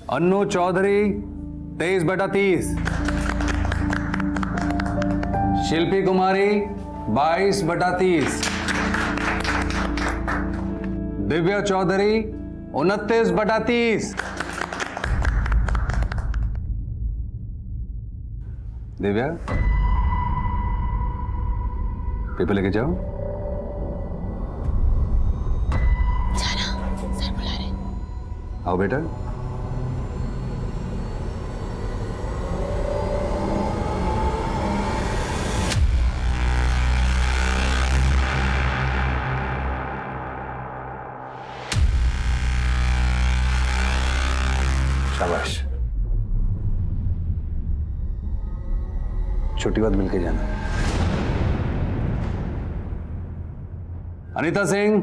अन्नू चौधरी 23/30। शिल्पी कुमारी 22/30। Divya Chaudhary 29/30। Divya paper लेके जाओ। जाना, सर बुला रहे। आओ बेटा। शाबाश। छुट्टी बाद मिलके जाना। अनीता सिंह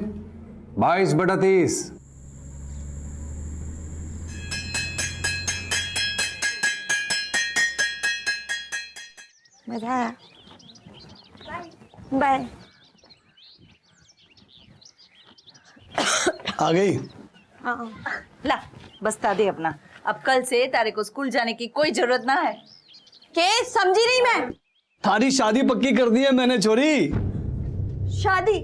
22/30। मजा आया। बाय। आ गई। हाँ। ला बस्ता दे अपना। अब कल से तारे को स्कूल जाने की कोई जरूरत ना है। के समझी नहीं मैं। थारी शादी पक्की कर दी है मैंने छोरी। शादी?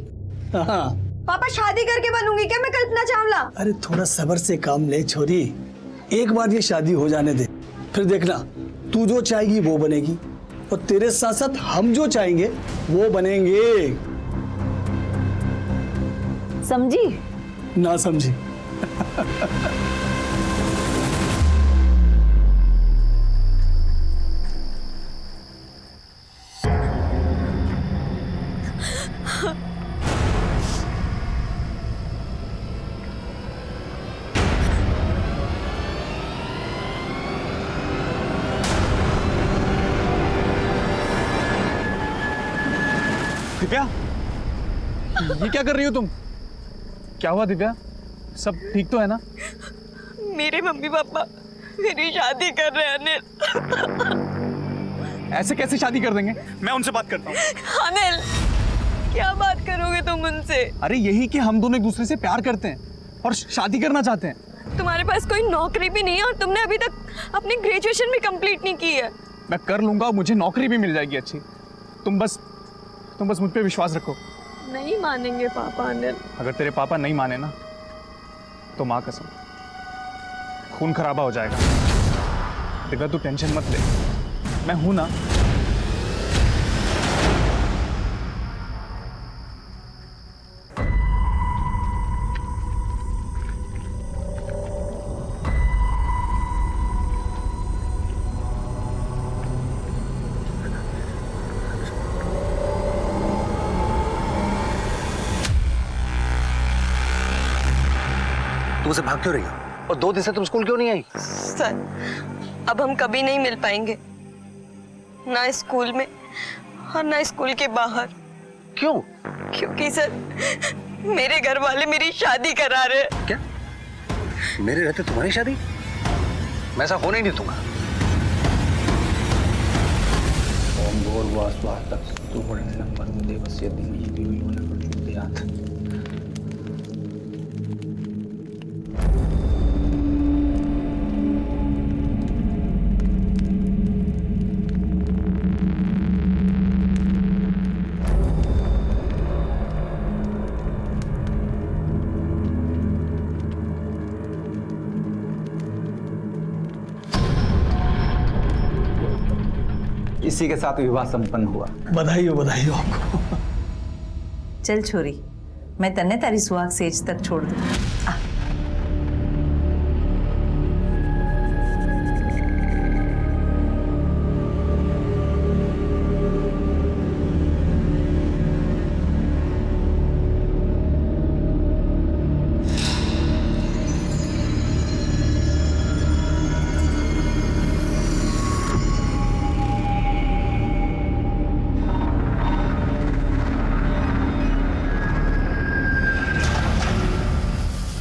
हाँ। पापा शादी करके बनूंगी क्या मैं कल्पना चावला? अरे थोड़ा सब्र से काम ले छोरी, एक बार ये शादी हो जाने दे, फिर देखना तू जो चाहेगी वो बनेगी और तेरे साथ साथ हम जो चाहेंगे वो बनेंगे। समझी? ना समझी। दिव्या, ये क्या कर रही हो तुम? क्या हुआ दिव्या? सब ठीक तो है ना? मेरे मम्मी पापा मेरी शादी कर रहे हैं अनिल। ऐसे कैसे शादी कर देंगे? मैं उनसे बात करता हूँ। अनिल, क्या बात करोगे तुम उनसे? अरे यही कि हम दोनों एक दूसरे से प्यार करते हैं और शादी करना चाहते हैं। तुम्हारे पास कोई नौकरी भी नहीं है और तुमने अभी तक अपनी ग्रेजुएशन भी कंप्लीट नहीं की है। मैं कर लूंगा और मुझे नौकरी भी मिल जाएगी अच्छी। तुम बस मुझ पे विश्वास रखो। नहीं मानेंगे पापा अनिल। अगर तेरे पापा नहीं माने ना तो माँ कसम खून खराबा हो जाएगा। दिव्या तू टेंशन मत ले, मैं हूं ना। तुम उसे भाग क्यों रही हो? और 2 दिन से तुम स्कूल क्यों नहीं आई? सर, अब हम कभी नहीं मिल पाएंगे, ना स्कूल में और ना स्कूल के बाहर। क्यों? क्योंकि सर मेरे घर वाले मेरी शादी करा रहे हैं। क्या? मेरे रहते तुम्हारी शादी? मैं ऐसा होने नहीं दूंगा। ओम भूर्भुवः तत्सवितुर्वरेण्यं भर्गो देवस्य धीमहि धियो यो नः प्रचोदयात्। इसी के साथ विवाह संपन्न हुआ। बधाई हो आपको। चल छोरी, मैं तन्ने तारी सुहाग सेज तक छोड़ दूँ।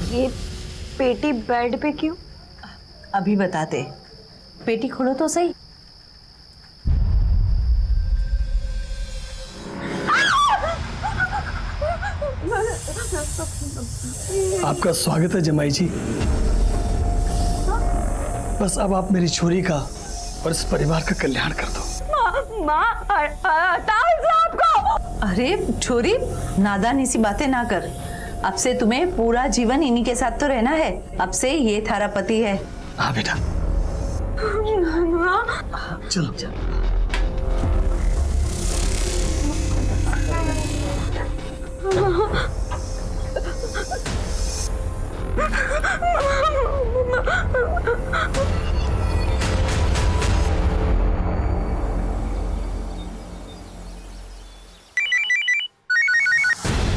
ये पेटी बेड पे क्यों? अभी बताते, पेटी खोलो तो सही। आपका स्वागत है जमाई जी। बस अब आप मेरी छोरी का और इस परिवार का कल्याण कर दो। अरे छोरी, नादानी सी बातें ना कर। अब से तुम्हें पूरा जीवन इन्हीं के साथ तो रहना है। अब से ये थारा पति है। हाँ बेटा, चलो चलो।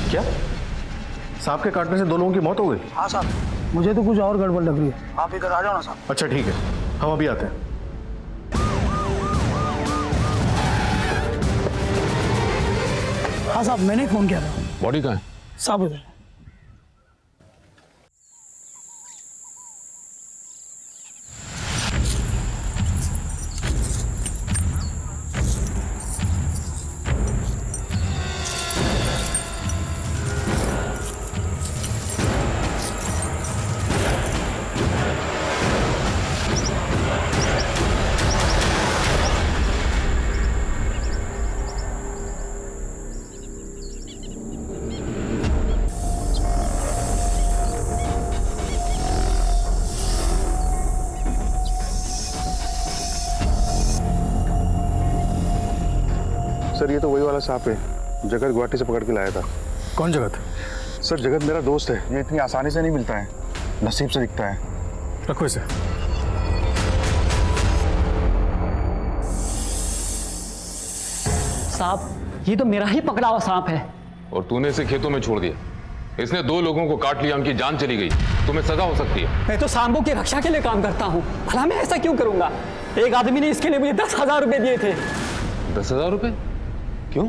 क्या सांप के काटने से 2 लोगों की मौत हो गई? हाँ साहब, मुझे तो कुछ और गड़बड़ लग रही है। आप इधर आ जाओ ना साहब। अच्छा ठीक है, हम अभी आते हैं। हाँ साहब, मैंने फोन किया था। बॉडी कहाँ है? साहब उधर। सर ये तो वही वाला सांप है, जगत गुवाहाटी से पकड़ के लाया था। कौन जगत? सर जगत मेरा दोस्त है, ये इतनी आसानी से नहीं मिलता है, नसीब से दिखता है। रखो इसे। सांप, ये तो मेरा ही पकड़ा हुआ सांप है। और तूने इसे खेतों में छोड़ दिया। इसने 2 लोगों को काट लिया, उनकी जान चली गई। तुम्हें सजा हो सकती है। मैं तो सांपों की रक्षा के लिए काम करता हूँ, भला मैं ऐसा क्यों करूंगा? एक आदमी ने इसके लिए मुझे 10,000 रुपए दिए थे। 10,000 रुपए? क्यों?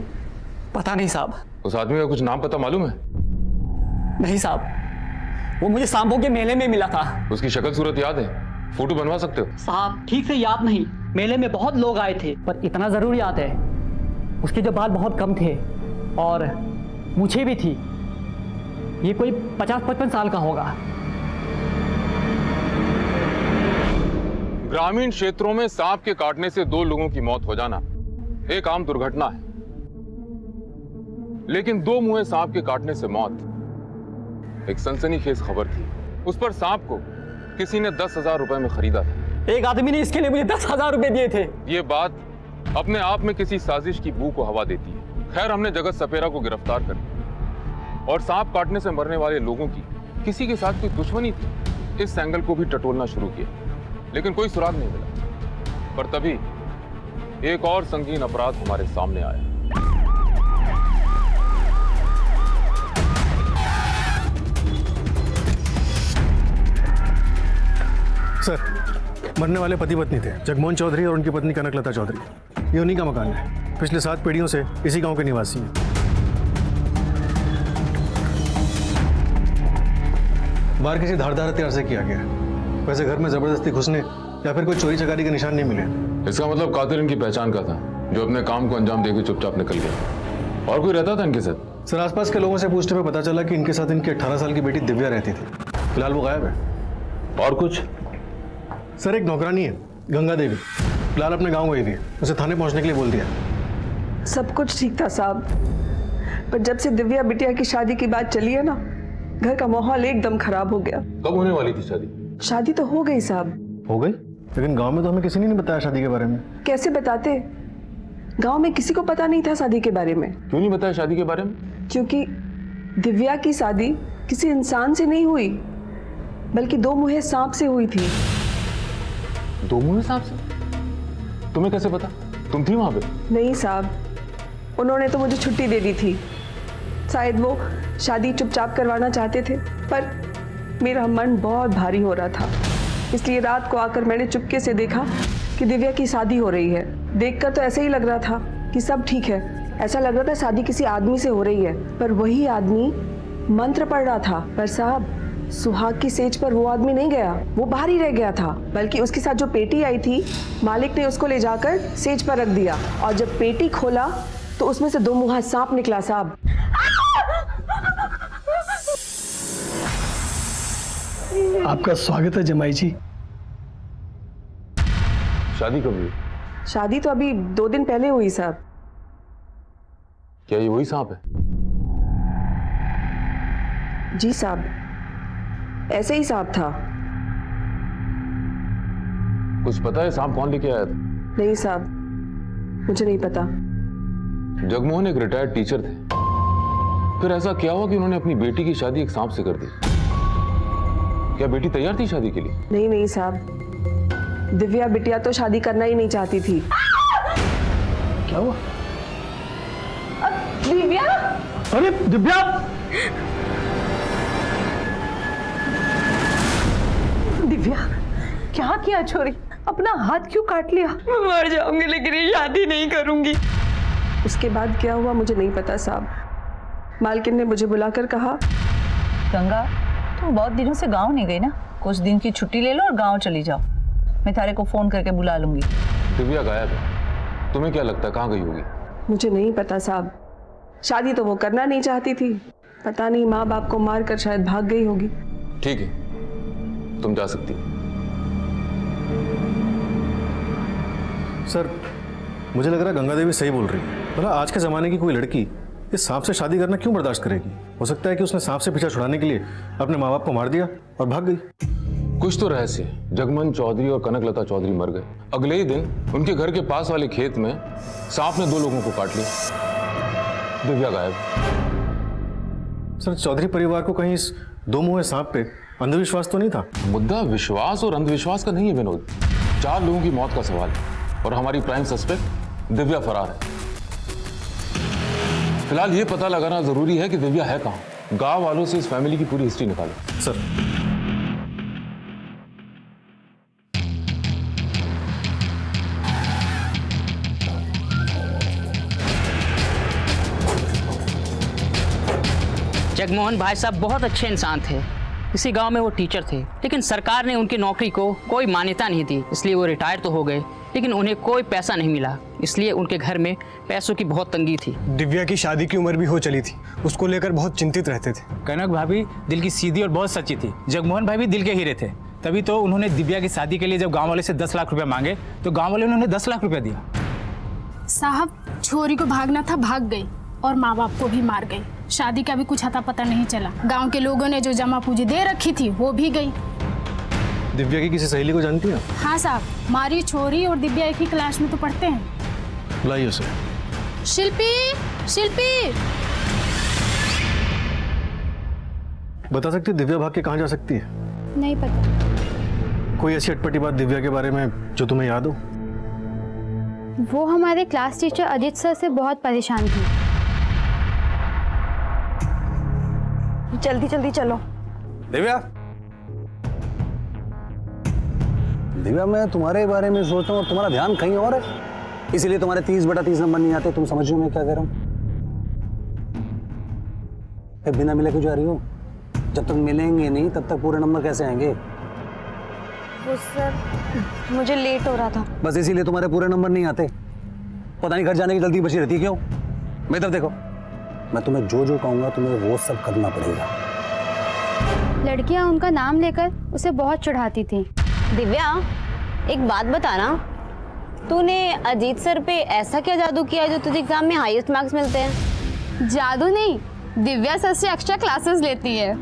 पता नहीं साहब। उस आदमी का कुछ नाम पता मालूम है? नहीं साहब, वो मुझे सांपों के मेले में मिला था। उसकी शक्ल सूरत याद है? फोटो बनवा सकते हो? साहब ठीक से याद नहीं, मेले में बहुत लोग आए थे, पर इतना जरूर याद है उसके जो बाल बहुत कम थे और मुझे भी थी। ये कोई 50-55 साल का होगा। ग्रामीण क्षेत्रों में सांप के काटने से 2 लोगों की मौत हो जाना एक आम दुर्घटना है, लेकिन 2 मुंहे सांप के काटने से मौत एक सनसनीखेज खबर थी। उस पर सांप को किसी ने 10,000 रुपए में खरीदा था। एक आदमी ने इसके लिए मुझे 10,000 रुपए दिए थे। ये बात अपने आप में किसी साजिश की बू को हवा देती है। खैर, हमने जगत सपेरा को गिरफ्तार कर लिया और सांप काटने से मरने वाले लोगों की किसी के साथ कोई दुश्मनी थी, इस एंगल को भी टटोलना शुरू किया, लेकिन कोई सुराग नहीं मिला। पर तभी एक और संगीन अपराध हमारे सामने आया। सर, मरने वाले पति पत्नी थे, जगमोहन चौधरी और उनकी पत्नी कनकलता चौधरी। ये उन्हीं का मकान है, पिछले 7 पीढ़ियों से इसी गांव के निवासी हैं। बाहर किसी धारदार हथियार से किया गया, वैसे घर में जबरदस्ती घुसने या फिर कोई चोरी चकारी के निशान नहीं मिले। इसका मतलब कातिल इनकी पहचान का था, जो अपने काम को अंजाम देकर चुपचाप निकल गया। और कोई रहता था इनके साथ? सर, आसपास के लोगों से पूछने पे पता चला कि इनके साथ इनकी 18 साल की बेटी दिव्या रहती थी। फिलहाल वो गायब है। और कुछ? सर, एक नौकरानी है गंगा देवी, फिलहाल अपने गांव गई थी, उसे थाने पहुंचने के लिए बोल दिया। सब कुछ ठीक था साहब, पर जब से दिव्या बिटिया की शादी की बात चली है ना, घर का माहौल एकदम खराब हो गया। कब होने वाली थी शादी? शादी तो हो गई साहब। हो गई? लेकिन गांव में तो हमें किसी ने नहीं बताया शादी के बारे में। कैसे बताते? गांव में किसी को पता नहीं था शादी के बारे में। क्यों नहीं बताया शादी के बारे में? क्योंकि दिव्या की शादी किसी इंसान से नहीं हुई, बल्कि 2 मुंहे सांप से हुई थी। 2 मुंहे सांप से? तुम्हें कैसे पता? तुम थी वहां पे? नहीं साहब, उन्होंने तो मुझे छुट्टी दे दी थी। शायद वो शादी चुपचाप करवाना चाहते थे, पर मेरा मन बहुत भारी हो रहा था, इसलिए रात को आकर मैंने चुपके से देखा कि दिव्या की शादी हो रही है। देखकर तो ऐसे ही लग रहा था कि सब ठीक है, ऐसा लग रहा था शादी किसी आदमी से हो रही है, पर वही आदमी मंत्र पढ़ रहा था। पर साहब, सुहाग की सेज पर वो आदमी नहीं गया, वो बाहर ही रह गया था, बल्कि उसके साथ जो पेटी आई थी, मालिक ने उसको ले जाकर सेज पर रख दिया, और जब पेटी खोला तो उसमें से 2 मुंहा सांप निकला साहब। आपका स्वागत है जमाई जी। शादी कब हुई? शादी तो अभी 2 दिन पहले हुई साहब। क्या ये वही सांप है? जी साहब, ऐसे ही सांप था। कुछ पता है सांप कौन लेके आया था? नहीं साहब, मुझे नहीं पता। जगमोहन एक रिटायर्ड टीचर थे, फिर ऐसा क्या हुआ कि उन्होंने अपनी बेटी की शादी एक सांप से कर दी? क्या बेटी तैयार थी शादी के लिए? नहीं साहब, दिव्या बिटिया तो शादी करना ही नहीं चाहती थी। क्या हुआ? दिव्या! अरे दिव्या! दिव्या, क्या किया छोरी? अपना हाथ क्यों काट लिया? मैं मर जाऊंगी लेकिन ये शादी नहीं करूंगी। उसके बाद क्या हुआ मुझे नहीं पता साहब। मालकिन ने मुझे बुलाकर कहा, गंगा, तुम बहुत दिनों से गांव नहीं गई ना, कुछ दिन की छुट्टी ले लो और गांव चली जाओ। मैं तारे को फोन करके बुला लूंगी। दिव्या गायब है, तुम्हें क्या लगता है कहाँ गई होगी? मुझे नहीं पता साहब। शादी तो वो करना नहीं चाहती थी, पता नहीं माँ बाप को मारकर शायद भाग गई होगी। ठीक है, तुम जा सकती हो। सर, मुझे लग रहा है गंगा देवी सही बोल रही है। मतलब आज के ज़माने की कोई लड़की इस सांप से शादी करना क्यों बर्दाश्त करेगी? हो सकता है कि उसने सांप से पीछा छुड़ाने के लिए अपने माँ बाप को मार दिया और भाग गई। कुछ तो रहस्य है। जगमोहन चौधरी और कनकलता चौधरी मर गए, अगले ही दिन उनके घर के पास वाले खेत में सांप ने 2 लोगों को काट लिया। दिव्या गायब। सर, चौधरी परिवार को कहीं इस 2 मुंहे सांप पे अंधविश्वास तो नहीं था? मुद्दा विश्वास और अंधविश्वास का नहीं है विनोद, 4 लोगों की मौत का सवाल है और हमारी प्राइम सस्पेक्ट दिव्या फरार है। फिलहाल ये पता लगाना जरूरी है कि दिव्या है कहां। गांव वालों से इस फैमिली की पूरी हिस्ट्री निकालो। सर, जगमोहन भाई साहब बहुत अच्छे इंसान थे। इसी गांव में वो टीचर थे, लेकिन सरकार ने उनकी नौकरी को कोई मान्यता नहीं दी, इसलिए वो रिटायर तो हो गए, लेकिन उन्हें कोई पैसा नहीं मिला, इसलिए उनके घर में पैसों की बहुत तंगी थी। दिव्या की शादी की उम्र भी हो चली थी, उसको लेकर बहुत चिंतित रहते थे। कनक भाभी दिल की सीधी और बहुत सच्ची थी। जगमोहन भाई भी दिल के हीरे थे, तभी तो उन्होंने दिव्या की शादी के लिए जब गाँव वाले से 10 लाख रुपया मांगे तो गाँव वाले उन्होंने 10 लाख रुपया दिया। साहब, छोरी को भागना था, भाग गई और माँ बाप को भी मार गई। शादी का भी कुछ अता पता नहीं चला। गांव के लोगों ने जो जमा पूंजी दे रखी थी वो भी गई। दिव्या की किसी सहेली को जानती है? हाँ साहब, मारी छोरी और दिव्या एक ही क्लास में तो पढ़ते हैं। बुलाइए उसे। शिल्पी, शिल्पी! बता सकती है दिव्या भाग के कहाँ जा सकती है? नहीं पता। कोई ऐसी अटपटी बात दिव्या के बारे में जो तुम्हें याद हो? वो हमारे क्लास टीचर अजीत सर से बहुत परेशान थी। जल्दी जल्दी चलो। दिव्या, दिव्या, मैं तुम्हारे बारे में सोचता हूँ और तुम्हारा ध्यान कहीं और है, इसीलिए तुम्हारे 30/30 नंबर नहीं आते। तुम समझ रहे हो मैं क्या कह रहा हूँ? बिना मिले क्यों जा रही हो? जब तक मिलेंगे नहीं तब तक पूरे नंबर कैसे आएंगे? वो सर, मुझे लेट हो रहा था। बस इसीलिए तुम्हारे पूरे नंबर नहीं आते। पता नहीं घर जाने की जल्दी बची रहती है क्यों? मेरी तरफ देखो, मैं तुम्हें जो जो कहूंगा तुम्हें वो सब करना पड़ेगा। लड़कियां उनका नाम लेकर उसे बहुत चढ़ाती थी। दिव्या, एक बात बताना, तूने अजीत सर पे ऐसा क्या जादू किया जो तुझे एग्जाम में हाईएस्ट मार्क्स मिलते हैं? जादू नहीं, दिव्या सर से एक्स्ट्रा क्लासेस लेती है।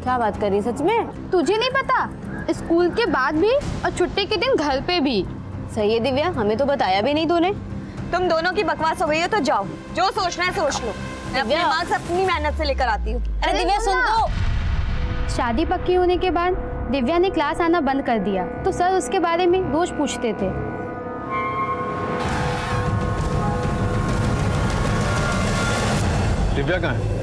क्या बात कर रही है, सच में? तुझे नहीं पता? स्कूल के बाद भी और छुट्टी के दिन घर पे भी। सही है दिव्या, हमें तो बताया भी नहीं तूने। तुम दोनों की बकवास हो गई है तो जाओ, जो सोचना है सोच लो। मैं अपने मार्क्स अपनी मेहनत से लेकर आती हूँ। अरे दिव्या सुन तो। शादी पक्की होने के बाद दिव्या ने क्लास आना बंद कर दिया, तो सर उसके बारे में रोज पूछते थे। दिव्या कहाँ है?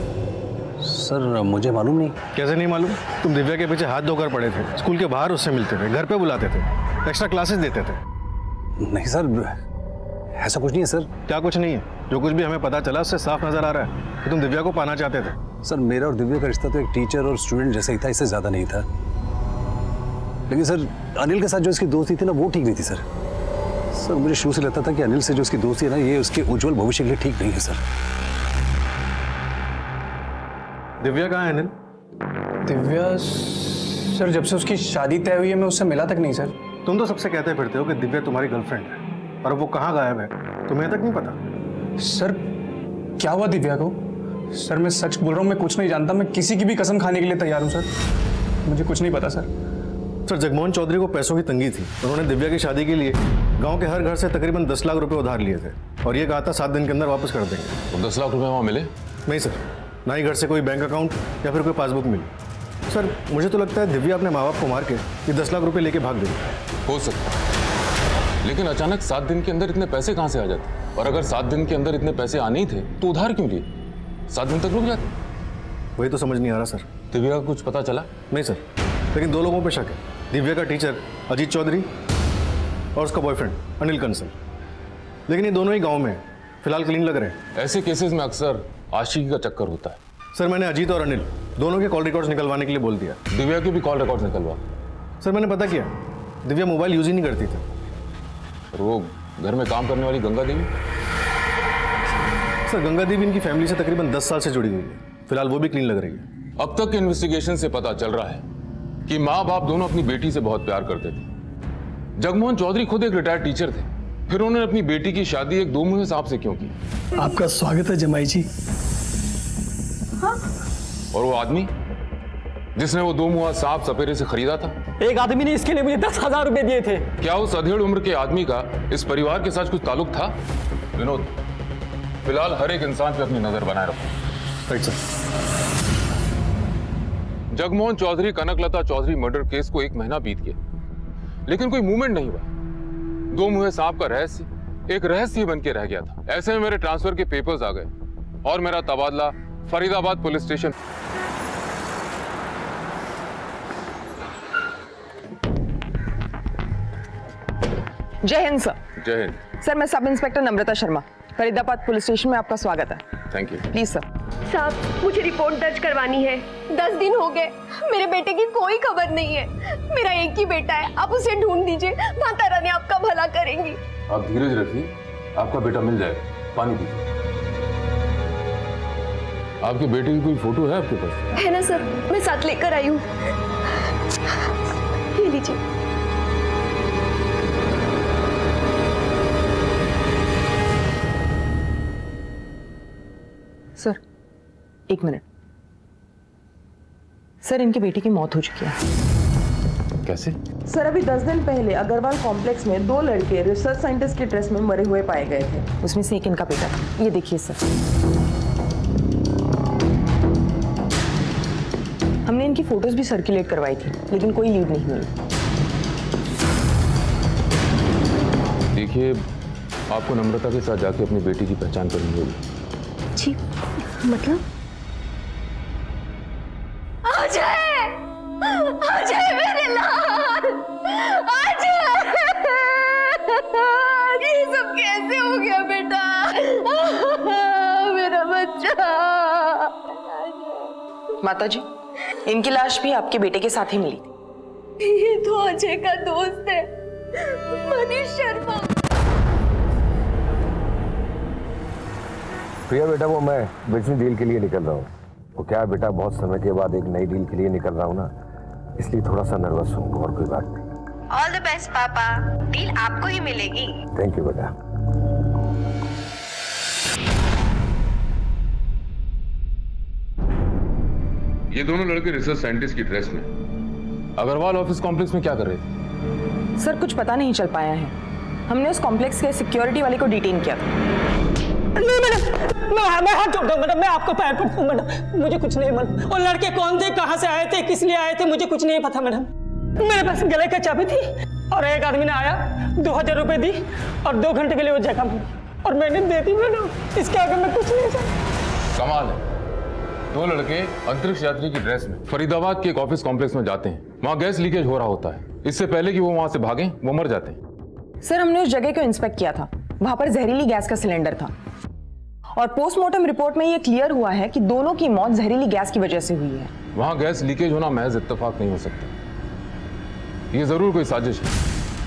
सर, मुझे मालूम नहीं। कैसे नहीं मालूम? तुम दिव्या के पीछे हाथ धोकर पड़े थे, स्कूल के बाहर उससे मिलते थे, घर पे बुलाते थे, एक्स्ट्रा क्लासेस देते थे। नहीं सर, ऐसा कुछ नहीं है सर। क्या कुछ नहीं है? जो कुछ भी हमें पता चला उससे साफ नजर आ रहा है कि तुम दिव्या को पाना चाहते थे। सर, मेरा और दिव्या का रिश्ता तो एक टीचर और स्टूडेंट जैसा ही था, इससे ज्यादा नहीं था। लेकिन सर, अनिल के साथ जो इसकी दोस्ती थी ना, वो ठीक नहीं थी सर। सर, मुझे शुरू से लगता था कि अनिल से जो इसकी दोस्ती है ना, ये उसके उज्जवल भविष्य के लिए ठीक नहीं है सर। दिव्या कहाँ है अनिल? दिव्या सर, जब से उसकी शादी तय हुई है मैं उससे मिला तक नहीं सर। तुम तो सबसे कहते फिरते हो कि दिव्या तुम्हारी गर्लफ्रेंड है, और वो कहाँ गायब है तुम्हें तक नहीं पता। सर क्या हुआ दिव्या को? सर मैं सच बोल रहा हूँ, मैं कुछ नहीं जानता। मैं किसी की भी कसम खाने के लिए तैयार हूँ सर, मुझे कुछ नहीं पता सर। सर जगमोहन चौधरी को पैसों की तंगी थी। उन्होंने दिव्या की शादी के लिए गांव के हर घर से तकरीबन 10 लाख रुपए उधार लिए थे और ये कहा था 7 दिन के अंदर वापस कर देंगे। तो 10 लाख रुपए वहाँ मिले? नहीं सर, ना ही घर से कोई बैंक अकाउंट या फिर कोई पासबुक मिली। सर मुझे तो लगता है दिव्या अपने माँ बाप को मार के ये 10 लाख रुपए लेके भाग गई। हो सकता है, लेकिन अचानक 7 दिन के अंदर इतने पैसे कहाँ से आ जाते? और अगर 7 दिन के अंदर इतने पैसे आने ही थे तो उधार क्यों लिए? 7 दिन तक रुक जाते। वही तो समझ नहीं आ रहा सर। दिव्या का कुछ पता चला? नहीं सर, लेकिन 2 लोगों पे शक है, दिव्या का टीचर अजीत चौधरी और उसका बॉयफ्रेंड अनिल कंसल। लेकिन ये दोनों ही गांव में हैं, फिलहाल क्लीन लग रहे हैं। ऐसे केसेस में अक्सर आशिकी का चक्कर होता है। सर मैंने अजीत और अनिल दोनों के कॉल रिकॉर्ड्स निकलवाने के लिए बोल दिया। दिव्या के भी कॉल रिकॉर्ड्स निकलवा। सर मैंने पता किया, दिव्या मोबाइल यूज ही नहीं करती थी। और वो घर में काम करने वाली गंगा देवी? सर गंगा देवी इनकी फैमिली से तकरीबन 10 साल से जुड़ी हुई है, फिलहाल वो भी क्लीन लग रही है। अब तक के इन्वेस्टिगेशन से पता चल रहा है कि माँ बाप दोनों अपनी बेटी से बहुत प्यार करते थे। जगमोहन चौधरी खुद एक रिटायर्ड टीचर थे, फिर उन्होंने अपनी बेटी की शादी एक 2 मुँहे सांप से क्यों की? आपका स्वागत है जमाई जी। हाँ? और वो आदमी जिसने वो 2 मुँहा सांप सपेरे से खरीदा था? एक आदमी ने इसके लिए मुझे 10,000 रुपए दिए थे। क्या उस अधेड़ उम्र के आदमी का इस परिवार के साथ कुछ ताल्लुक था? विनोद, फिलहाल हर एक इंसान पे अपनी नजर बनाए रखो। Right sir. Jagmohan Chaudhary Kanaklata Chaudhary murder case को 1 महीना बीत गया, लेकिन कोई मूवमेंट नहीं हुआ। 2 मुँहे सांप का रहस्य एक रहस्य बन के रह गया था। ऐसे में मेरे ट्रांसफर के पेपर्स आ गए और मेरा तबादला फरीदाबाद पुलिस स्टेशन। जय हिंद सर। जय हिंद। सर मैं सब इंस्पेक्टर नम्रता शर्मा, फरीदाबाद पुलिस स्टेशन में आपका स्वागत है। Thank you. Please sir. साहब मुझे रिपोर्ट दर्ज करवानी है। 10 दिन हो गए, मेरे बेटे की कोई खबर नहीं है। मेरा एक ही बेटा है, आप उसे ढूंढ दीजिए, माता रानी आपका भला करेंगी। आप धीरज रखिए, आपका बेटा मिल जाएगा। पानी पीजिए। आपके बेटे की कोई फोटो है आपके पास? है ना सर, मैं साथ लेकर आई हूँ। ये लीजिए। Sir 1 minute. सर इनकी बेटी की मौत हो चुकी है। कैसे? सर अभी 10 दिन पहले अग्रवाल कॉम्प्लेक्स में 2 लड़के रिसर्च साइंटिस्ट के ड्रेस में मरे हुए पाए गए थे। उसमें से एक इनका बेटा था। ये देखिए सर। हमने इनकी फोटोज भी सर्कुलेट करवाई थी, लेकिन कोई लीड नहीं मिली। देखिए, आपको नम्रता के साथ जाके अपनी बेटी की पहचान करनी होगी। जी मतलब? अजय! अजय मेरे लाल! अजय! ये सब कैसे हो गया बेटा? मेरा बच्चा! माताजी, इनकी लाश भी आपके बेटे के साथ ही मिली थी। ये तो अजय का दोस्त है, मनीष शर्मा। प्रिया बेटा, वो मैं बिजनेस डील के लिए निकल रहा हूँ। वो क्या है बेटा, बहुत समय के बाद एक नई डील के लिए निकल रहा हूँ ना, इसलिए थोड़ा सा नर्वस हूँ, और कोई बात नहीं। ऑल द बेस्ट पापा, डील आपको ही मिलेगी। थैंक यू बेटा। ये दोनों लड़के रिसर्च साइंटिस्ट की ड्रेस में अग्रवाल ऑफिस कॉम्प्लेक्स में क्या कर रहे थे? सर कुछ पता नहीं चल पाया है। हमने उस कॉम्प्लेक्स के सिक्योरिटी वाले को डिटेन किया था। नहीं मैडम, मैं हाथ जोड़ता हूँ मैडम, मैं आपको पैर पड़ता हूँ मैडम, मुझे कुछ नहीं मैडम। वो लड़के कौन थे, कहाँ से आए थे, किस लिए आए थे, मुझे कुछ नहीं पता मैडम। मेरे पास गले की चाबी थी और एक आदमी ने आया, 2000 रुपए दी और 2 घंटे के लिए वो जगह मिली और मैंने दे दी मैडम। इसके आगे मैं कुछ नहीं सकता। कमाल है, 2 लड़के अंतरिक्ष यात्री की ड्रेस में फरीदाबाद के एक ऑफिस कॉम्प्लेक्स में जाते हैं। वहाँ गैस लीकेज हो रहा होता है। इससे पहले कि वो वहाँ से भागें, वो मर जाते हैं। सर हमने उस जगह को इंस्पेक्ट किया था, वहां पर जहरीली गैस का सिलेंडर था और पोस्टमार्टम रिपोर्ट में ये क्लियर हुआ है कि दोनों की मौत जहरीली गैस की वजह से हुई है। वहां गैस लीकेज होना महज इत्तेफाक नहीं हो सकता, ये जरूर कोई साजिश है।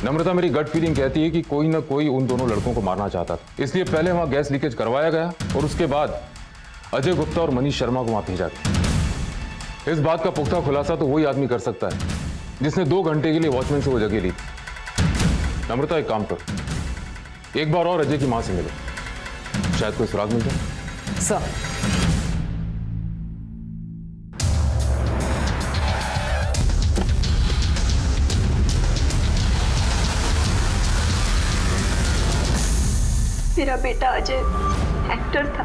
नम्रता, मेरी गट फीलिंग कहती है कि कोई ना कोई उन दोनों लड़कों को मारना चाहता था, इसलिए पहले वहां गैस लीकेज करवाया गया और उसके बाद अजय गुप्ता और मनीष शर्मा को वहां भेजा गया। इस बात का पुख्ता खुलासा तो वही आदमी कर सकता है जिसने 2 घंटे के लिए वॉचमैन से वो जगह ली। नम्रता एक काम करो, एक बार और अजय की माँ से मिलो, शायद कोई सुराग मिल जाए। सर मेरा बेटा अजय एक्टर था।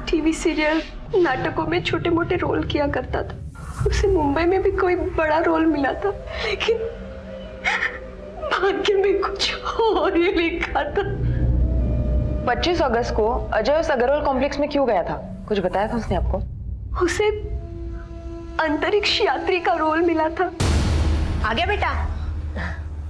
टीवी सीरियल नाटकों में छोटे मोटे रोल किया करता था। उसे मुंबई में भी कोई बड़ा रोल मिला था, लेकिन भाग्य में कुछ और ही लिखा था। 25 अगस्त को अजय उस अग्रवाल कॉम्प्लेक्स में क्यों गया था? कुछ बताया था उसने आपको? उसे अंतरिक्ष यात्री का रोल मिला था। आ गया बेटा?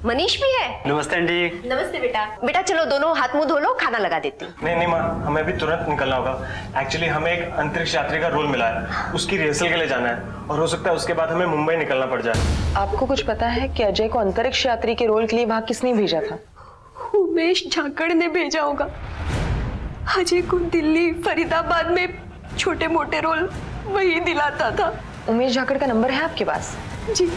मनीष भी है? नमस्ते आंटी। नमस्ते बेटा। बेटा चलो दोनों हाथ मुंह धो लो, खाना लगा देती हूँ। नहीं माँ, हमें भी तुरंत निकलना होगा। एक्चुअली हमें एक अंतरिक्ष यात्री का रोल मिला है, उसकी रिहर्सल के लिए जाना है और हो सकता है उसके बाद हमें मुंबई निकलना पड़ जाए। आपको कुछ पता है कि अजय को अंतरिक्ष यात्री के रोल के लिए वहाँ किसने भेजा था? उमेश झाकड़ ने भेजा होगा। अजय को दिल्ली, फरीदाबाद में छोटे मोटे रोल वही दिलाता था। उमेश झाकड़ का नंबर है आपके पास? जी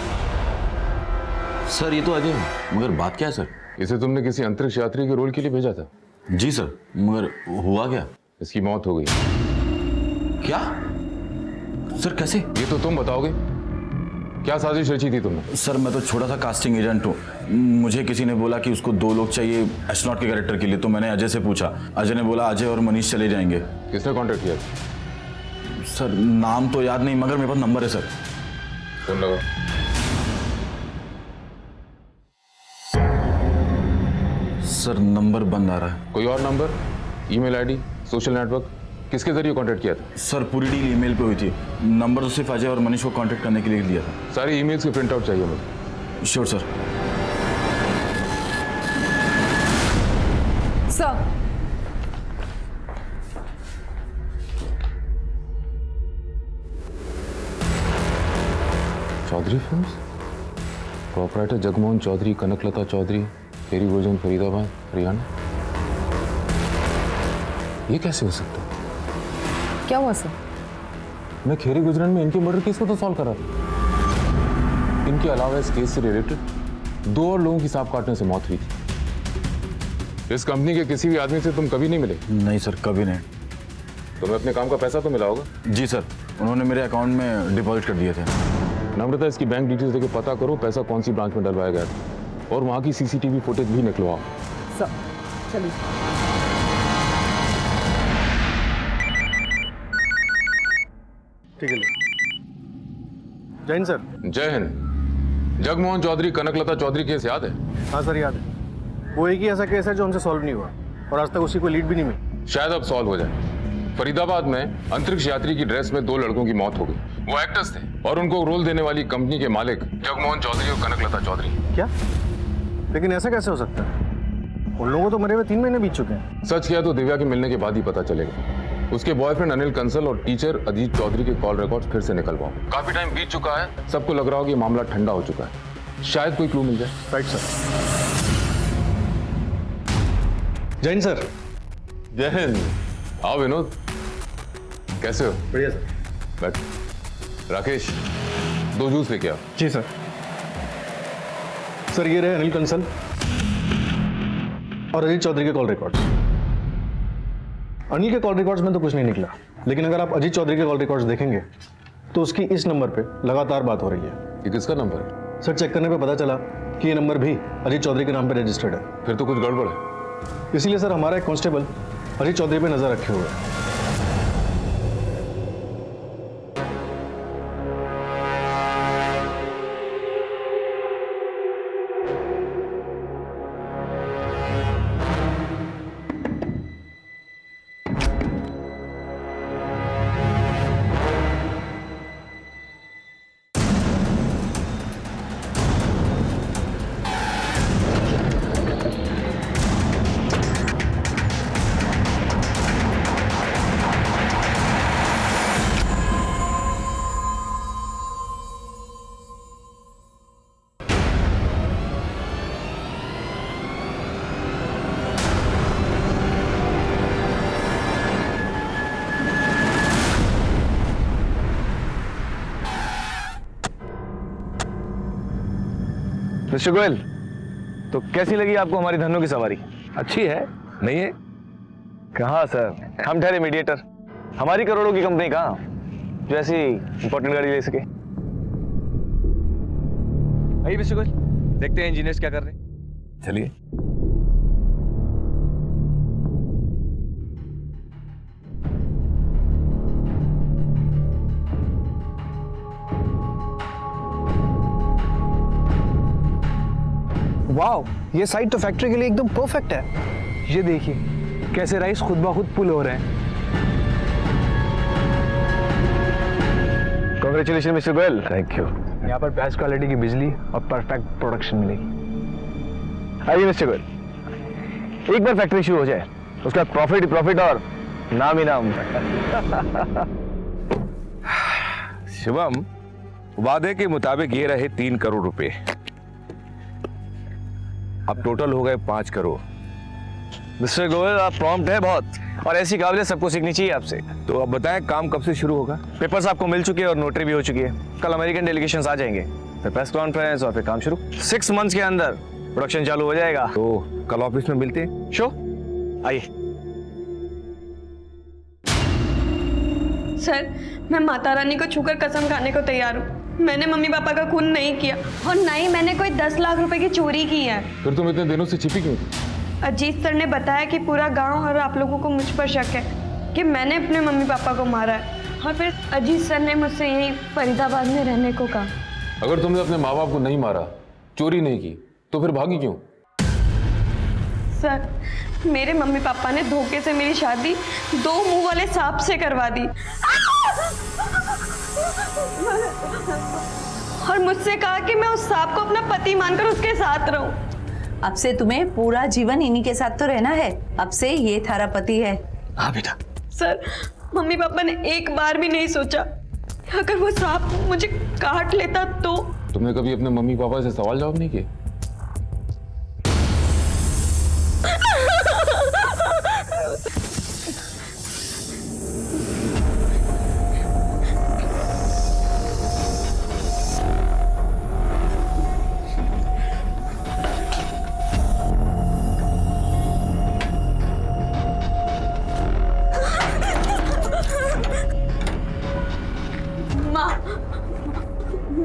सर, ये तो अजय है, मगर बात क्या है सर? इसे तुमने किसी अंतरिक्ष यात्री के रोल के लिए भेजा था? जी सर, मगर हुआ क्या? इसकी मौत हो गई। क्या सर, कैसे? ये तो तुम बताओगे। क्या साजिश रची थी तुमने? सर, मैं तो छोटा सा कास्टिंग एजेंट हूँ। मुझे किसी ने बोला कि उसको 2 लोग चाहिए एस्ट्रोनॉट के कैरेक्टर के लिए, तो मैंने अजय से पूछा। अजय ने बोला अजय और मनीष चले जाएंगे। किसने कांटेक्ट किया? सर, नाम तो याद नहीं, मगर मेरे पास नंबर है सर। फोन लगाओ। सर, नंबर बंद आ रहा है। कोई और number, email ID, social network, किसके जरिए कांटेक्ट किया था? सर, पूरी डील ईमेल पे हुई थी। नंबर तो सिर्फ अजय और मनीष को कांटेक्ट करने के लिए लिया था। सारी ईमेल्स के प्रिंट आउट चाहिए मुझे। Sure sir. Sir Chaudhary films, proprietor Jagmohan Chaudhary, Kanaklata Chaudhary, फेरी वर्जन, फरीदाबाद, हरियाणा। ये कैसे हो सकता है? क्या हुआ सर? मैं खेरी गुजरन में इनके मर्डर केस को तो सॉल्व कर रहा था। इनके अलावा इस केस से रिलेटेड 2 और लोगों की सांप काटने से मौत हुई थी। इस कंपनी के किसी भी आदमी से तुम कभी नहीं मिले? नहीं सर, कभी नहीं। तुम्हें अपने काम का पैसा तो मिला होगा? जी सर, उन्होंने मेरे अकाउंट में डिपॉजिट कर दिए थे। नम्रता, इसकी बैंक डिटेल्स देके पता करो पैसा कौन सी ब्रांच में डलवाया गया था और वहां की सीसीटीवी फुटेज भी निकलवाओ। सर चलिए। ठीक है। जय हिंद सर। जय हिंद। जगमोहन चौधरी, कनकलता चौधरी केस याद है? हाँ सर, याद है। वो एक ही ऐसा केस है जो हमसे सॉल्व नहीं हुआ और आज तक उसकी कोई लीड भी नहीं मिली। शायद अब सॉल्व हो जाए। फरीदाबाद में अंतरिक्ष यात्री की ड्रेस में 2 लड़कों की मौत हो गई। वो एक्टर्स थे और उनको रोल देने वाली कंपनी के मालिक जगमोहन चौधरी और कनकलता चौधरी। क्या? लेकिन ऐसा कैसे हो सकता है? उन लोगों को तो मरे हुए 3 महीने बीत चुके हैं। सच किया तो दिव्या के मिलने के बाद ही पता चलेगा। उसके बॉयफ्रेंड अनिल कंसल और टीचर अजीत चौधरी के कॉल रिकॉर्ड्स फिर से निकलवाओ। काफी टाइम बीत चुका है, सबको लग रहा हो कि मामला ठंडा हो चुका है। शायद कोई क्लू मिल जाए। Right sir. जय हिंद सर। जय हिंद। आओ विनोद, कैसे हो? बढ़िया सर। बैठ। राकेश, 2 जूस लेके आओ। जी सर। सर, ये रहे अनिल कंसल और अजीत चौधरी के कॉल रिकॉर्ड्स। अनिल के कॉल रिकॉर्ड्स में तो कुछ नहीं निकला, लेकिन अगर आप अजीत चौधरी के कॉल रिकॉर्ड्स देखेंगे तो उसकी इस नंबर पे लगातार बात हो रही है। ये किसका नंबर है? सर, चेक करने पे पता चला कि ये नंबर भी अजीत चौधरी के नाम पे रजिस्टर्ड है। फिर तो कुछ गड़बड़ है। इसीलिए सर हमारा एक कांस्टेबल अजीत चौधरी पे नजर रखे हुए है। मिस्टर गोयल, तो कैसी लगी आपको हमारी धन्नो की सवारी? अच्छी है नहीं है? कहाँ सर, हम ठहरे मीडिएटर, हमारी करोड़ों की कंपनी कहाँ जो ऐसी इंपॉर्टेंट गाड़ी ले सके। आइए मिस्टर गोयल, देखते हैं इंजीनियर्स क्या कर रहे हैं। चलिए। वाओ, ये साइट तो फैक्ट्री के लिए एकदम परफेक्ट है। ये देखिए कैसे राइस खुद ब खुद पुल हो रहे हैं। Congratulation mister Goyal. Thank you. यहाँ पर बेस्ट क्वालिटी की बिजली और परफेक्ट प्रोडक्शन मिलेगी। आइए मिस्टर गोयल, एक बार फैक्ट्री शुरू हो जाए उसका प्रॉफिट ही प्रॉफिट और नाम ही नाम। शिवम, वादे के मुताबिक ये रहे 3 करोड़ रुपए, अब टोटल हो गए 5 करोड़। मिस्टर गोयल आप प्रॉम्प्ट है बहुत, और ऐसी काबिलियत सबको सीखनी चाहिए आपसे। तो अब बताएं काम कब से शुरू होगा? पेपर्स आपको मिल चुके हैं और नोटरी भी हो चुकी है। कल अमेरिकन डेलीगेशंस आ जाएंगे, फिर प्रेस कॉन्फ्रेंस और फिर काम शुरू। 6 मंथ्स के अंदर प्रोडक्शन चालू हो जाएगा। तो कल ऑफिस में मिलते हैं। शो आइए। सर, मैं माता रानी को छूकर कसम खाने को तैयार हूँ, मैंने मम्मी पापा का खून नहीं किया और ना ही मैंने कोई 10 लाख रुपए की चोरी की है। फिर तुम इतने दिनों से छिपी क्यों थी? अजीत सर ने बताया कि पूरा गांव और आप लोगों को मुझ पर शक है कि मैंने अपने मम्मी पापा को मारा है, और फिर अजीत सर ने मुझसे यहीं फरीदाबाद में रहने को कहा। अगर तुमने अपने माँ बाप को नहीं मारा, चोरी नहीं की, तो फिर भागी क्यों? सर, मेरे मम्मी पापा ने धोखे से मेरी शादी 2 मुंह वाले सांप से करवा दी और मुझसे कहा कि मैं उस सांप को अपना पति मानकर उसके साथ रहूं। अब से तुम्हें पूरा जीवन इन्हीं के साथ तो रहना है। अब से ये थारा पति है। हाँ बेटा। सर, मम्मी पापा ने एक बार भी नहीं सोचा अगर वो सांप मुझे काट लेता तो। तुमने कभी अपने मम्मी पापा से सवाल जवाब नहीं किए?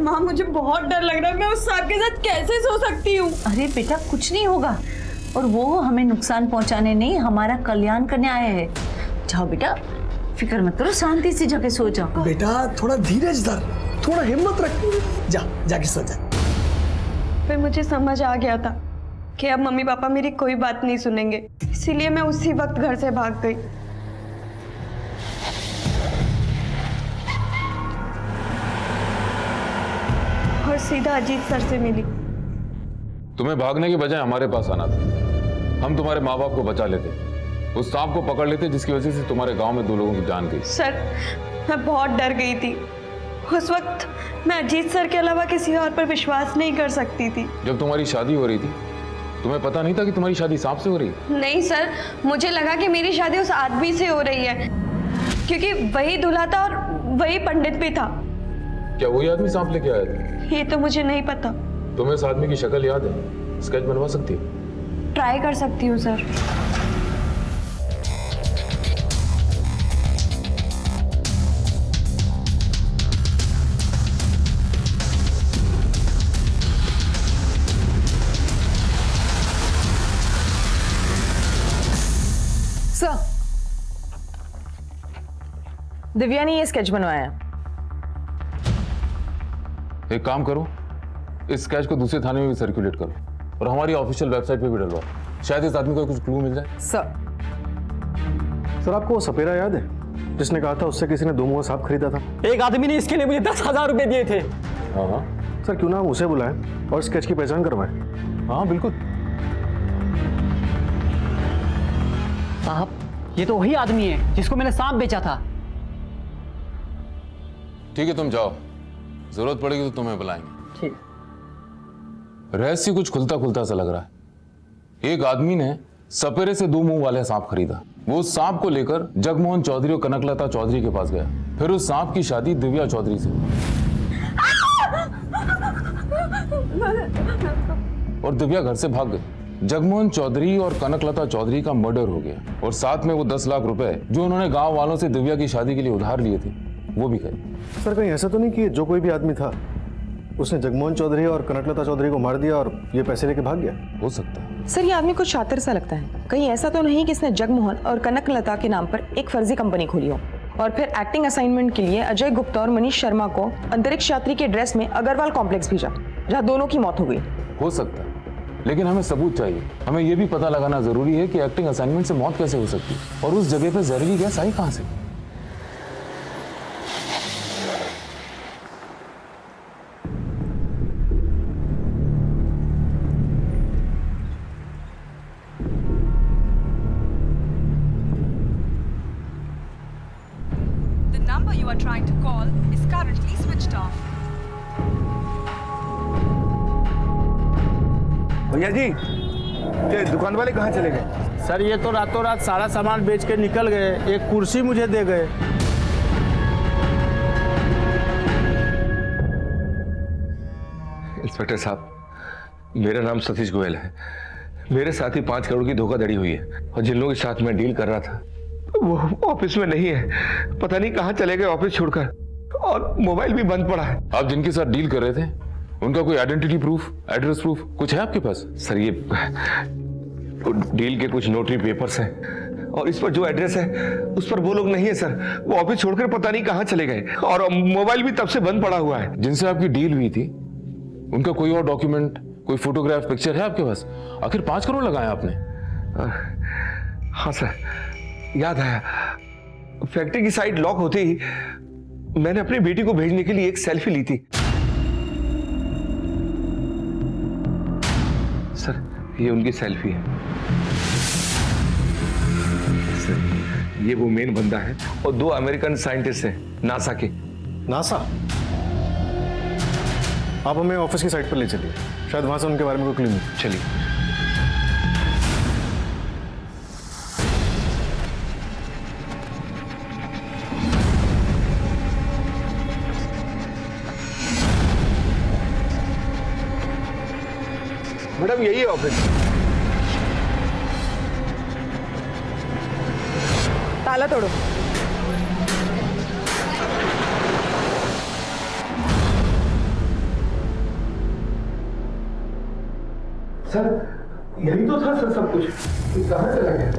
माँ, मुझे बहुत डर लग रहा है, मैं उस सांप के साथ कैसे सो सकती हूँ? अरे बेटा, कुछ नहीं होगा, और वो हमें नुकसान पहुंचाने नहीं, हमारा कल्याण करने आए हैं। जाओ बेटा, फिक्र मत करो, शांति से जाके सो जाओ। बेटा थोड़ा धीरज धर, थोड़ा हिम्मत रख, जाके सो जा। फिर मुझे समझ आ गया था कि अब मम्मी पापा मेरी कोई बात नहीं सुनेंगे, इसीलिए मैं उसी वक्त घर से भाग गई। और सीधा अजीत सर से मिली। तुम्हें भागने के बजाय हमारे पास आना था, हम तुम्हारे माँ बाप को बचा लेते, उस सांप को पकड़ लेते जिसकी वजह से तुम्हारे गांव में 2 लोगों की जान गई। सर, मैं बहुत डर गई थी उस वक्त, मैं अजीत सर के अलावा किसी और पर विश्वास नहीं कर सकती थी। जब तुम्हारी शादी हो रही थी, तुम्हें पता नहीं था कि तुम्हारी शादी सांप से हो रही है? नहीं सर, मुझे लगा कि मेरी शादी उस आदमी से हो रही है, क्योंकि वही दूल्हा था और वही पंडित भी था। क्या वही आदमी सांप लेके आया था? ये तो मुझे नहीं पता। तुम्हें इस आदमी की शक्ल याद है? स्केच बनवा सकती है? ट्राई कर सकती हूँ सर। सर, दिव्या ने ये स्केच बनवाया है। एक काम करो, इस स्केच को दूसरे थाने में भी सर्कुलेट करो और हमारी ऑफिशियल वेबसाइट पे भी डलवाओ, शायद इस आदमी को कुछ क्लू मिल जाए। सर आपको वो सपेरा याद है जिसने कहा था उससे किसी ने 2 मुंह सांप खरीदा था? एक आदमी ने इसके लिए मुझे 10,000 रुपए दिए थे। हाँ सर, क्यों ना हम उसे बुलाएं और स्केच की पहचान करवाएं? हाँ बिल्कुल। साहब, ये तो वही आदमी है जिसको मैंने सांप बेचा था। ठीक है, तुम जाओ, जरूरत पड़ेगी तो तुम्हें बुलाएंगे। ठीक। रहस्य कुछ खुलता खुलता सा लग रहा है। एक आदमी ने सपेरे से 2 मुंह वाले सांप खरीदा, वो उस सांप को लेकर जगमोहन चौधरी और कनकलता चौधरी के पास गया, फिर उस सांप की शादी दिव्या चौधरी से। और दिव्या घर से भाग गई। जगमोहन चौधरी और कनकलता चौधरी का मर्डर हो गया और साथ में वो 10 लाख रुपए जो उन्होंने गांव वालों से दिव्या की शादी के लिए उधार लिए थे वो भी गए। सर कहीं ऐसा तो नहीं कि जो कोई भी आदमी था उसने जगमोहन चौधरी और कनकलता चौधरी को मार दिया और ये पैसे लेके भाग गया? हो सकता है। सर ये आदमी कुछ शातिर सा लगता है। कहीं ऐसा तो नहीं कि इसने जगमोहन और कनकलता के नाम पर एक फर्जी कंपनी खोली हो और फिर एक्टिंग असाइनमेंट के लिए अजय गुप्ता और मनीष शर्मा को अंतरिक्ष यात्री के ड्रेस में अग्रवाल कॉम्प्लेक्स भेजा जहां दोनों की मौत हो गई। हो सकता है, लेकिन हमें सबूत चाहिए। हमें यह भी पता लगाना जरूरी है कि एक्टिंग असाइनमेंट से मौत कैसे हो सकती है और उस जगह पर जहरीली गैस आई कहां से। number you are trying to call is currently switched off. भैया जी, ये दुकान वाले कहाँ चले गए? सर ये तो रातों रात सारा सामान बेच के निकल गए, एक कुर्सी मुझे दे गए। इंस्पेक्टर साहब, मेरा नाम सतीश गोयल है। मेरे साथ ही 5 करोड़ की धोखाधड़ी हुई है और जिन लोगों के साथ मैं डील कर रहा था वो ऑफिस में नहीं है। पता नहीं कहाँ चले गए ऑफिस छोड़कर, और मोबाइल भी बंद पड़ा है। आप जिनके साथ डील कर रहे थे उनका कोई आइडेंटिटी प्रूफ, एड्रेस प्रूफ कुछ है आपके पास? सर ये डील के कुछ नोटरी पेपर्स हैं और इस पर जो एड्रेस है उस पर वो लोग नहीं है सर। वो ऑफिस छोड़कर पता नहीं कहाँ चले गए और मोबाइल भी तब से बंद पड़ा हुआ है। जिनसे आपकी डील हुई थी उनका कोई और डॉक्यूमेंट, कोई फोटोग्राफ, पिक्चर है आपके पास? आखिर 5 करोड़ लगाया आपने? हाँ सर, याद आया। फैक्ट्री की साइट लॉक होते ही मैंने अपनी बेटी को भेजने के लिए एक सेल्फी ली थी। सर ये उनकी सेल्फी है। सर ये वो मेन बंदा है और 2 अमेरिकन साइंटिस्ट हैं नासा के। नासा? आप हमें ऑफिस की साइट पर ले चलिए, शायद वहां से उनके बारे में कोई क्लू मिले। चलिए। मैडम यही है ऑफिस। ताला तोड़ो। सर यही तो था सर सब कुछ, कहाँ चला गया?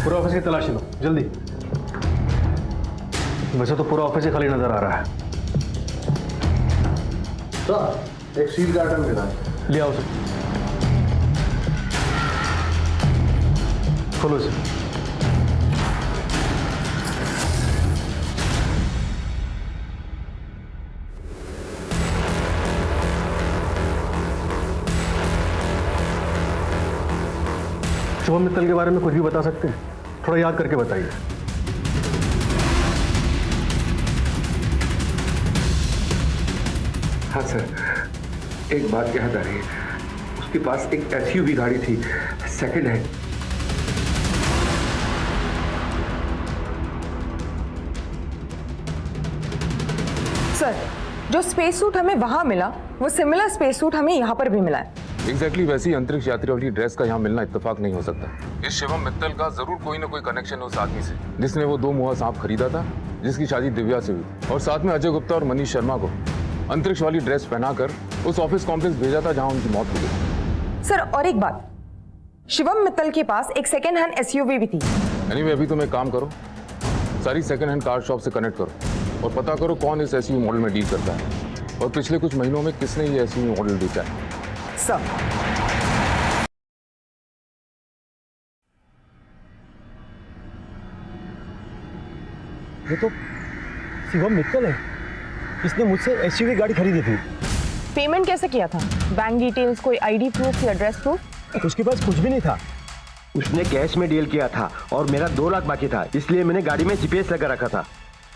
पूरा ऑफिस की तलाशी लो जल्दी। वैसे तो पूरा ऑफिस ही खाली नजर आ रहा है। सर एक सील कार्टन मिला है, ले आओ सर। खोलो सर। शुभम मित्तल के बारे में कुछ भी बता सकते हैं? थोड़ा याद करके बताइए। हाँ सर, एक बात याद आ रही है। उसके पास एक SUV गाड़ी थी, सेकंड हैंड। सर जो स्पेस सूट हमें वहां मिला वो सिमिलर स्पेस सूट हमें यहाँ पर भी मिला है। एग्जैक्टली वैसी अंतरिक्ष यात्री वाली ड्रेस का यहाँ मिलना इत्तेफाक नहीं हो सकता। इस शिवम मित्तल का जरूर कोई ना कोई कनेक्शन उस आदमी से जिसने वो 2 मुहा सांप खरीदा था, जिसकी शादी दिव्या से हुई, और साथ में अजय गुप्ता और मनीष शर्मा को अंतरिक्ष वाली ड्रेस पहनाकर उस ऑफिस कॉम्प्लेक्स भेजा था जहां उनकी मौत हो गई। सर और एक बात, शिवम मित्तल के पास एक सेकेंड हैंड SUV भी थी। एनीवे अभी तुम एक काम करो, सारी सेकेंड हैंड कार शॉप से कनेक्ट करो और पता करो कौन इस SUV मॉडल में डील करता है और पिछले कुछ महीनों में किसने ये SUV मॉडल बेचा है। सर ये तो शिवम मित्तल है, इसने मुझसे SUV गाड़ी खरीदी थी। पेमेंट कैसे किया था? बैंक डिटेल्स, कोई ID प्रूफ या एड्रेस प्रूफ? उसके पास कुछ भी नहीं था। उसने कैश में डील किया था और मेरा 2 लाख बाकी था, इसलिए मैंने गाड़ी में GPS लगा रखा था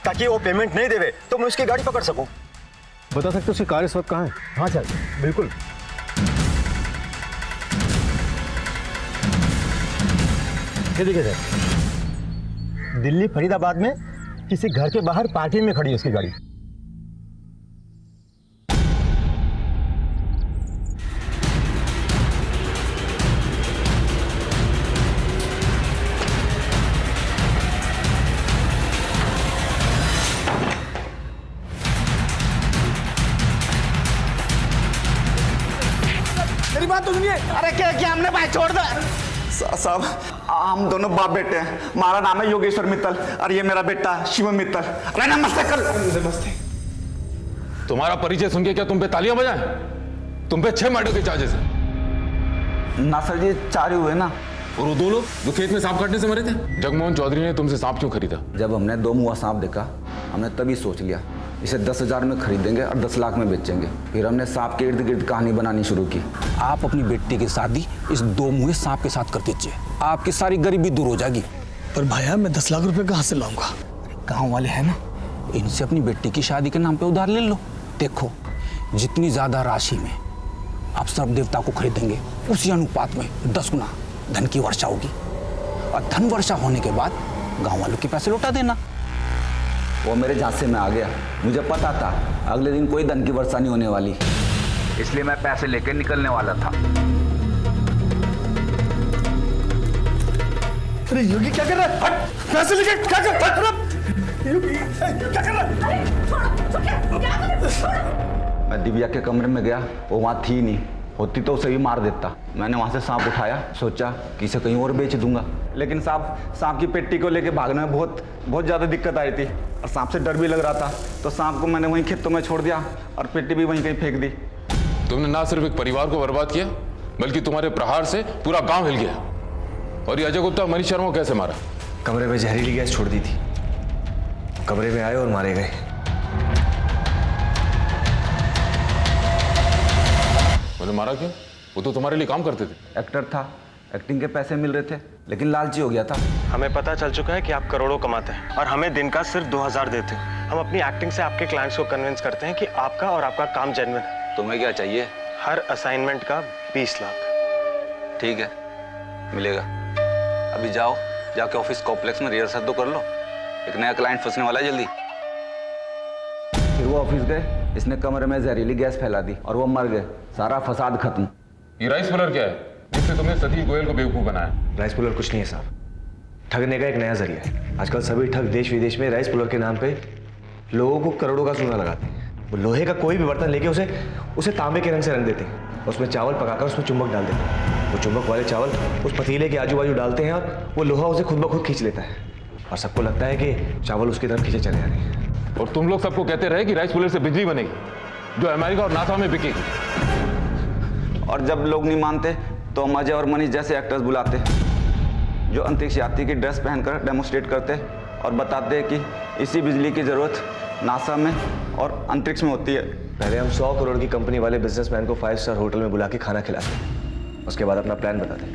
ताकि वो पेमेंट नहीं देवे तो मैं उसकी गाड़ी पकड़ सकूं। बता सकते हो उसकी कार इस वक्त कहाँ है? हाँ सर बिल्कुल। ये देखिए सर, दिल्ली फरीदाबाद में किसी घर के बाहर पार्किंग में खड़ी है उसकी गाड़ी। मेरी बात तो सुनिए। अरे क्या हमने भाई छोड़ दे साहब, हम दोनों बाप बेटे हैं। हमारा नाम है योगेश्वर मित्तल और ये मेरा बेटा शिवम मित्तल। अरे नमस्ते कर। नमस्ते। तुम्हारा परिचय सुन के क्या तुम पे तालियां बजाएं? तुम पे 6 मर्डर के चार्जेस हैं। ना सर जी 4 ही हुए ना। और वो 2 लोग जो खेत में सांप काटने से मरे थे? जगमोहन चौधरी ने तुमसे सांप क्यों खरीदा? जब हमने 2 मुआ सांप देखा हमने तभी सोच लिया इसे 10,000 में खरीदेंगे और 10 लाख में बेचेंगे। फिर हमने सांप के इर्द गिर्द कहानी बनानी शुरू की। आप अपनी बेटी की शादी इस 2 मुँहे सांप के साथ कर दीजिए, आपकी सारी गरीबी दूर हो जाएगी। पर भाया मैं 10 लाख रुपए कहाँ से लाऊंगा? गांव वाले हैं ना, इनसे अपनी बेटी की शादी के नाम पे उधार ले लो। देखो जितनी ज्यादा राशि में आप सर्प देवता को खरीदेंगे उसी अनुपात में 10 गुना धन की वर्षा होगी, और धन वर्षा होने के बाद गांव वालों के पैसे लौटा देना। वो मेरे झांसे में आ गया। मुझे पता था अगले दिन कोई धन की वर्षा नहीं होने वाली, इसलिए मैं पैसे लेकर निकलने वाला था। अरे योगी क्या कर रहा है? हट! पैसे लेके क्या कर रहा है? योगी क्या कर रहा है? मैं दिव्या के कमरे में गया, वो वहाँ थी नहीं, होती तो उसे भी मार देता। मैंने वहाँ से सांप उठाया, सोचा कि इसे कहीं और बेच दूंगा, लेकिन सांप की पेटी को लेके भागने में बहुत ज़्यादा दिक्कत आई थी और सांप से डर भी लग रहा था, तो सांप को मैंने वहीं खेतों में छोड़ दिया और पेटी भी वहीं कहीं फेंक दी। तुमने ना सिर्फ एक परिवार को बर्बाद किया बल्कि तुम्हारे प्रहार से पूरा गांव हिल गया। और ये अजय गुप्ता मनीष शर्मा को कैसे मारा? कमरे में जहरीली गैस छोड़ दी थी, कमरे में आए और मारे गए। उन्हें मारा क्यों? वो तो तुम्हारे लिए काम करते थे। एक्टर था, एक्टिंग के पैसे मिल रहे थे, लेकिन लालची हो गया था। हमें पता चल चुका है कि आप करोड़ों कमाते हैं और हमें दिन का सिर्फ 2,000 देते हैं। हम अपनी एक्टिंग से आपके क्लाइंट्स को कन्विंस करते हैं कि आपका और आपका काम जेन्युइन है। तुम्हें क्या चाहिए? हर असाइनमेंट का 20 लाख। ठीक है, मिलेगा। अभी जाओ, जाके ऑफिस कॉम्प्लेक्स में रिहर्सल तो कर लो, एक नया क्लाइंट फंसने वाला है जल्दी। फिर वो ऑफिस गए, इसने कमरे में जहरीली गैस फैला दी और वो मर गए। सारा फसाद खत्म। ये राइस पुलर क्या है जिससे तुमने सतीश गोयल को बेवकूफ बनाया? राइस पुलर कुछ नहीं है साहब, ठगने का एक नया जरिया है। आजकल सभी ठग देश विदेश में राइस पुलर के नाम पे लोगों को करोड़ों का सोना लगाते हैं। वो लोहे का कोई भी बर्तन लेके उसे तांबे के रंग से रंग देते हैं, उसमें चावल पकाकर उसमें चुंबक डाल देते हैं। वो चुंबक वाले चावल उस पतीले के आजू बाजू डालते हैं और वो लोहा उसे खुद ब खुद खींच लेता है और सबको लगता है कि चावल उसकी तरफ खींचे चले आ रहे हैं। और तुम लोग सबको कहते रहे कि राइस पुलर से बिजली बनेगी जो अमेरिका और नासा में बिकेगी। और जब लोग नहीं मानते तो हम अजय और मनीष जैसे एक्टर्स बुलाते जो अंतरिक्ष यात्री की ड्रेस पहनकर डेमोस्ट्रेट करते और बताते कि इसी बिजली की जरूरत नासा में और अंतरिक्ष में होती है। पहले हम 100 करोड़ की कंपनी वाले बिजनेसमैन को 5 स्टार होटल में बुला के खाना खिलाते, उसके बाद अपना प्लान बताते।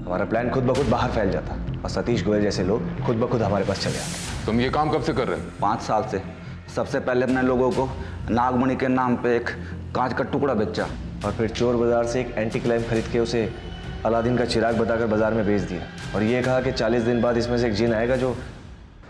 हमारा प्लान खुद ब खुद बाहर फैल जाता और सतीश गोयल जैसे लोग खुद ब खुद हमारे पास चले आते। तुम ये काम कब से कर रहे हो? 5 साल से। सबसे पहले अपने लोगों को नागमणि के नाम पे एक कांच का टुकड़ा बेचा और फिर चोर बाजार से एक एंटी क्लाइम खरीद के उसे अलादीन का चिराग बताकर बाजार में बेच दिया और ये कहा कि 40 दिन बाद इसमें से एक जिन आएगा जो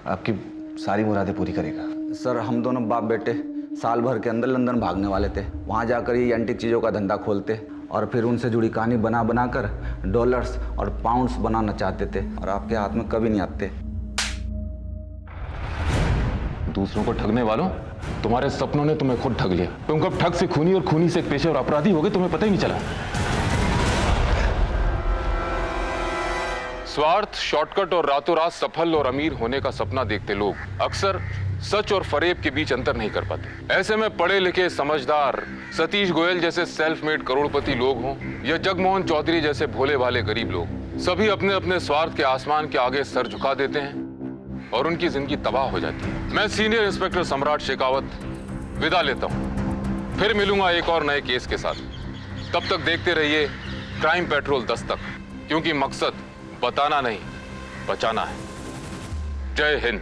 आपकी सारी मुरादें पूरी करेगा। सर, हम दोनों बाप बेटे साल भर के अंदर लंदन भागने वाले थे। वहाँ जाकर ये एंटीक चीज़ों का धंधा खोलते और फिर उनसे जुड़ी कहानी बना कर डॉलर्स और पाउंड्स बनाना चाहते थे और आपके हाथ में कभी नहीं आते। दूसरों को ठगने वालों, तुम्हारे सपनों ने तुम्हें खुद ठग लिया। तुम कब ठग से खूनी और खूनी से एक पेशेवर अपराधी हो गए तुम्हें पता ही नहीं चला। स्वार्थ, शॉर्टकट और रातों रात सफल और अमीर होने का सपना देखते लोग अक्सर सच और फरेब के बीच अंतर नहीं कर पाते। ऐसे में पढ़े लिखे समझदार सतीश गोयल जैसे सेल्फ मेड करोड़पति लोग हों या जगमोहन चौधरी जैसे भोले भाले गरीब लोग, सभी अपने अपने स्वार्थ के आसमान के आगे सर झुका देते हैं और उनकी जिंदगी तबाह हो जाती है। मैं सीनियर इंस्पेक्टर सम्राट शेखावत विदा लेता हूं, फिर मिलूंगा एक और नए केस के साथ। तब तक देखते रहिए क्राइम पेट्रोल 10 तक, क्योंकि मकसद बताना नहीं बचाना है। जय हिंद।